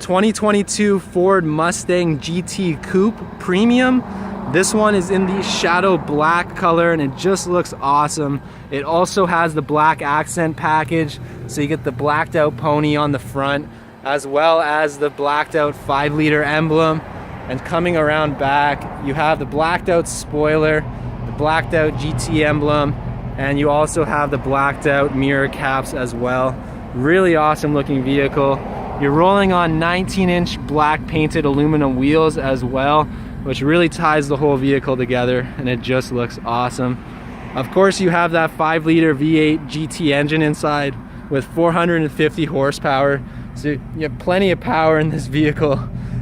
2022 Ford Mustang GT Coupe Premium. This one is in the shadow black color and it just looks awesome. It also has the black accent package, so you get the blacked out pony on the front as well as the blacked out 5-liter emblem. And coming around back, you have the blacked out spoiler, the blacked out GT emblem, and you also have the blacked out mirror caps as well. Really awesome looking vehicle. You're rolling on 19-inch black painted aluminum wheels as well, which really ties the whole vehicle together, and it just looks awesome. Of course, you have that 5-liter V8 GT engine inside with 450 horsepower, so you have plenty of power in this vehicle,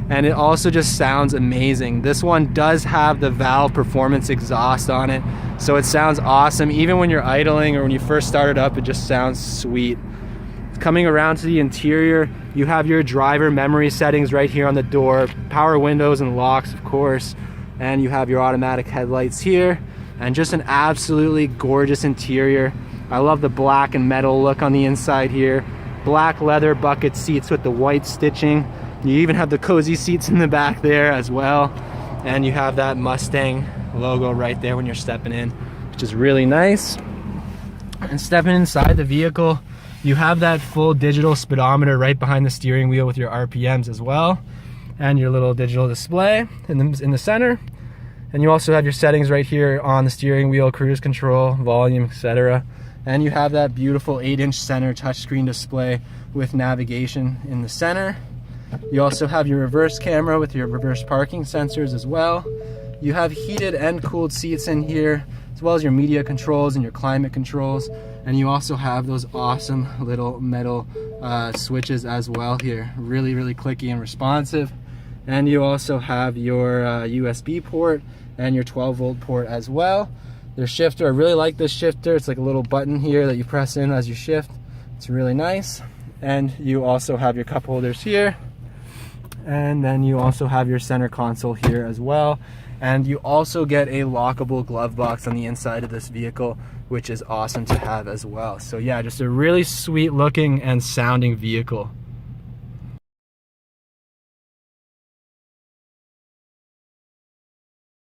and it also just sounds amazing. This one does have the valve performance exhaust on it, so it sounds awesome. Even when you're idling or when you first start it up, it just sounds sweet. Coming around to the interior, you have your driver memory settings right here on the door, power windows and locks, of course, and you have your automatic headlights here, and just an absolutely gorgeous interior. I love the black and metal look on the inside here. Black leather bucket seats with the white stitching. You even have the cozy seats in the back there as well, and you have that Mustang logo right there when you're stepping in, which is really nice. And stepping inside the vehicle, you have that full digital speedometer right behind the steering wheel with your RPMs as well, and your little digital display in the center. And you also have your settings right here on the steering wheel, cruise control, volume, etc. And you have that beautiful 8-inch center touchscreen display with navigation in the center. You also have your reverse camera with your reverse parking sensors as well. You have heated and cooled seats in here, as well as your media controls and your climate controls. And you also have those awesome little metal switches as well here. Really, really clicky and responsive. And you also have your USB port and your 12-volt port as well. Their shifter, I really like this shifter. It's like a little button here that you press in as you shift. It's really nice. And you also have your cup holders here. And then you also have your center console here as well. And you also get a lockable glove box on the inside of this vehicle, which is awesome to have as well. So yeah, just a really sweet looking and sounding vehicle.